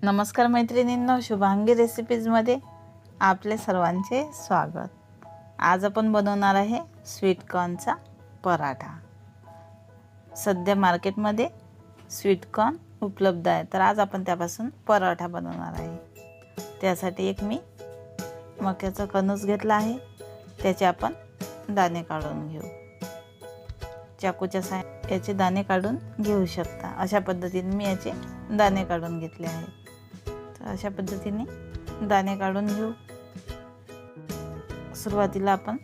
नमस्कार मैत्रिणींनो, शुभांगी रेसिपीजमध्ये आपले सर्वांचे स्वागत। आज आपण बनवणार आहे स्वीट कॉर्नचा पराठा। सध्या मार्केटमध्ये स्वीट कॉर्न उपलब्ध आहे, तर आज आपण त्यापासून पराठा बनवणार आहे। त्यासाठी एक मी मक्याचा कणूस घेतला आहे, त्याचे आपण दाणे काढून घेऊ। चाकूच्या सहाय्याने याचे दाणे काढून घेऊ शकता। अशा पद्धतीने मी याचे दाणे काढून घेतले आहेत। अशा पद्धतीने दाणे काढून घेऊ। सुरुवातीला आपण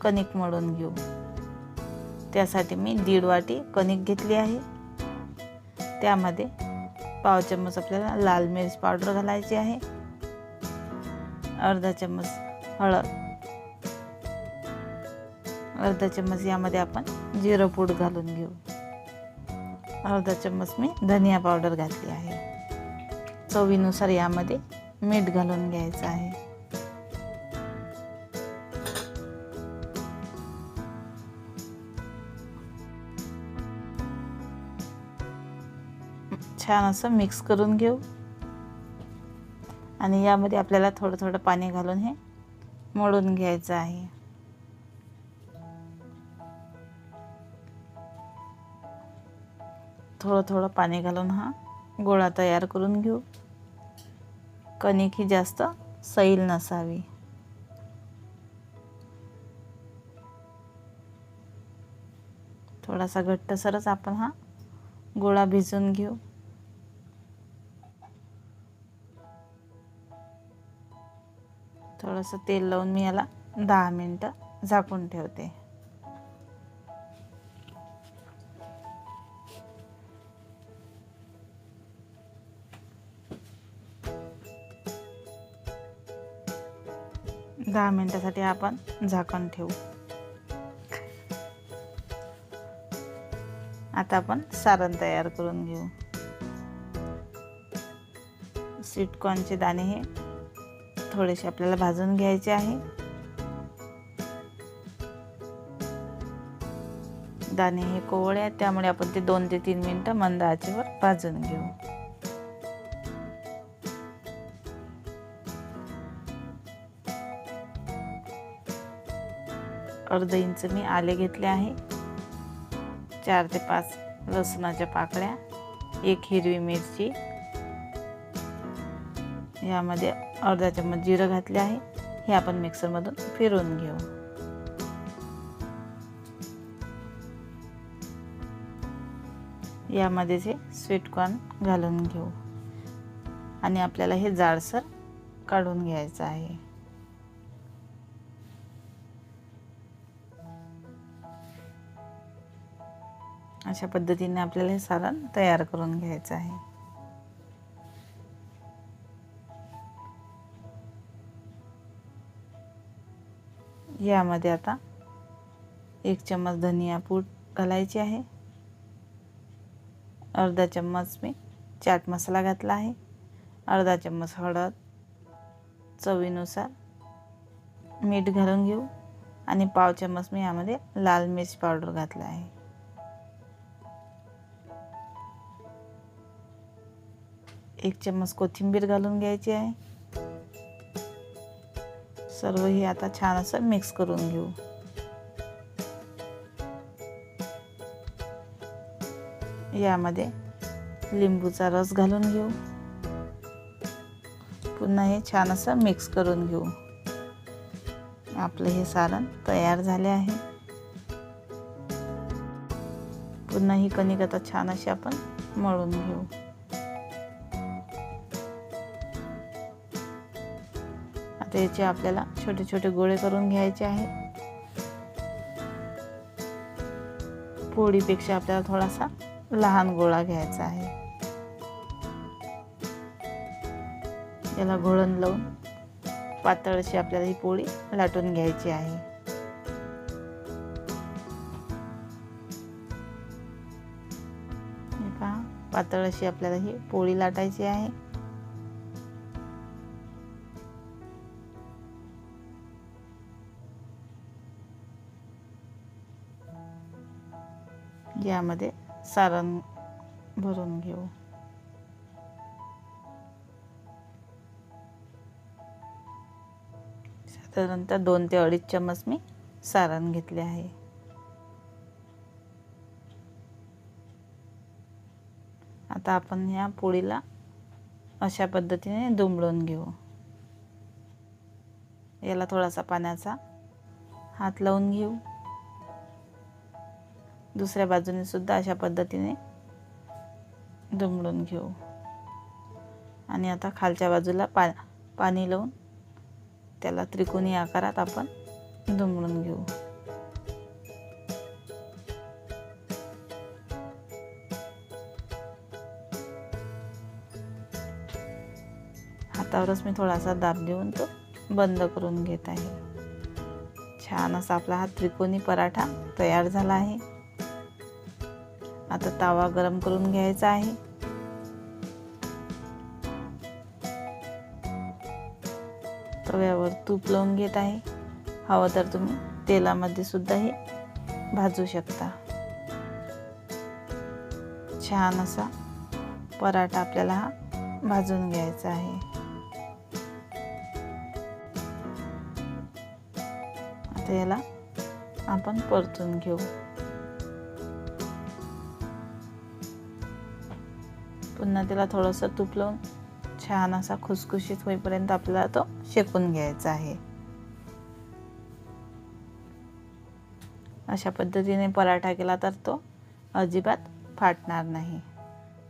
कणिक मळून घेऊ। त्यासाठी मी 1.5 वाटी कणिक घेतली आहे। त्यामध्ये पाव चम्मच आपल्याला लाल मिरच पावडर घालायची आहे, अर्धा चम्मच हळद, अर्धा चम्मच यामध्ये आपण जिरं पूड घालून घेऊ, अर्धा चम्मच मी धनिया पावडर घातली आहे। चवीनुसार यामध्ये मीठ घालून घ्यायचं आहे। छान असं मिक्स करून घेऊ आणि यामध्ये आपल्याला थोडं थोडं पाणी घालून हे मळून घ्यायचं आहे। थोडं थोडं पाणी घालून हा गोळा तयार करून घेऊ। कणिक ही जास्त सैल नसावी। थोडासा घट्टसरच आपण हा गोळा भिजवून घेऊ। थोडंसं तेल लावून मी याला 10 मिनिटं झाकून ठेवते। दहा मिनिटासाठी आपण झाकण ठेवू। आता आपण सारण तयार करून घेऊ। स्वीट कॉर्नचे दाणे हे थोडेसे आपल्याला भाजून घ्यायचे आहे। दाणे हे कोवळे आहेत, त्यामुळे आपण ते 2 ते 3 मिनिटं मंद आचेवर भाजून घेऊ। अर्धा इंच मी आले घेतले आहे, 4 ते 5 लसणाच्या पाकळ्या, 1 हिरवी मिरची, यामध्ये अर्धा चम्मच जिरं घातले आहे। हे आपण मिक्सरमधून फिरवून घेऊ। यामध्ये जे स्वीट कॉर्न घालून घेऊ आणि आपल्याला हे जाडसर काढून घ्यायचं आहे। अशा पद्धतीने आपल्याला हे सारण तयार करून घ्यायचं आहे। यामध्ये आता 1 चम्मच धनिया पूड घालायची आहे, अर्धा चम्मच मी चाट मसाला घातला आहे, अर्धा चम्मच हळद, चवीनुसार मीठ घालून घेऊ आणि पाव चम्मच मी यामध्ये लाल मिर्च पावडर घातला आहे। 1 चम्मच कोथिंबीर घालून घ्यायची आहे। सर्व हे आता छान असं मिक्स करून घेऊ। यामध्ये लिंबूचा रस घालून घेऊ। पुन्हा हे छान असं मिक्स करून घेऊ। आपले हे सारण तयार झाले आहे। पुन्हा ही कणिक आता छान अशी आपण मळून घेऊ। आता याचे आपल्याला छोटे छोटे गोळे करून घ्यायचे आहे। पोळीपेक्षा आपल्याला थोडासा लहान गोळा घ्यायचा आहे। याला घोळण लावून पातळ अशी आपल्याला ही पोळी लाटून घ्यायची आहे। हे पहा, पातळ अशी आपल्याला ही पोळी लाटायची आहे। यामध्ये सारण भरून घेऊ। साधारणतः 2 ते 2.5 चम्मच मी सारण घेतले आहे. आता आपण ह्या पोळीला अशा पद्धतीने दुमडून घेऊ. याला थोडासा पाण्याचा हात लावून घेऊ. दुसऱ्या बाजूने सुद्धा अशा पद्धतीने दुमडून घेऊ. आणि आता खालच्या बाजूला पाणी लावून त्याला त्रिकोणी आकारात आपण दुमडून घेऊ. हातावरच मी थोडासा दाब देऊन तो बंद करून घेत आहे. छान असा आपला हा त्रिकोणी पराठा तयार झाला आहे. आता तवा गरम करून घ्यायचा आहे. तव्यावर तूप लावून घेत आहे. हवं तर तुम्ही तेलामध्ये सुद्धा हे भाजू शकता. छान असा पराठा आपल्याला हा भाजून घ्यायचा आहे. आता याला आपण परतून घेऊ. पुन्हा त्याला थोडंसं तूप लावून छान असा खुसखुशीत होईपर्यंत आपल्याला तो शेकून घ्यायचा आहे. अशा पद्धतीने पराठा केला तर तो अजिबात फाटणार नाही.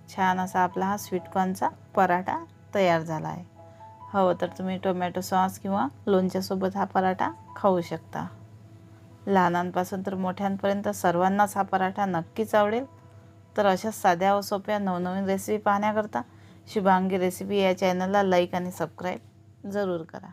छान असा आपला हा स्वीटकॉर्नचा पराठा तयार झाला आहे. हवं तर तुम्ही टोमॅटो सॉस किंवा लोणच्यासोबत हा पराठा खाऊ शकता. लहानांपासून तर मोठ्यांपर्यंत सर्वांनाच हा पराठा नक्कीच आवडेल. तर अशा साध्या व सोप्या नवनवीन रेसिपी पाहण्याकरता शुभांगी रेसिपी या चॅनलला लाईक आणि सबस्क्राईब जरूर करा.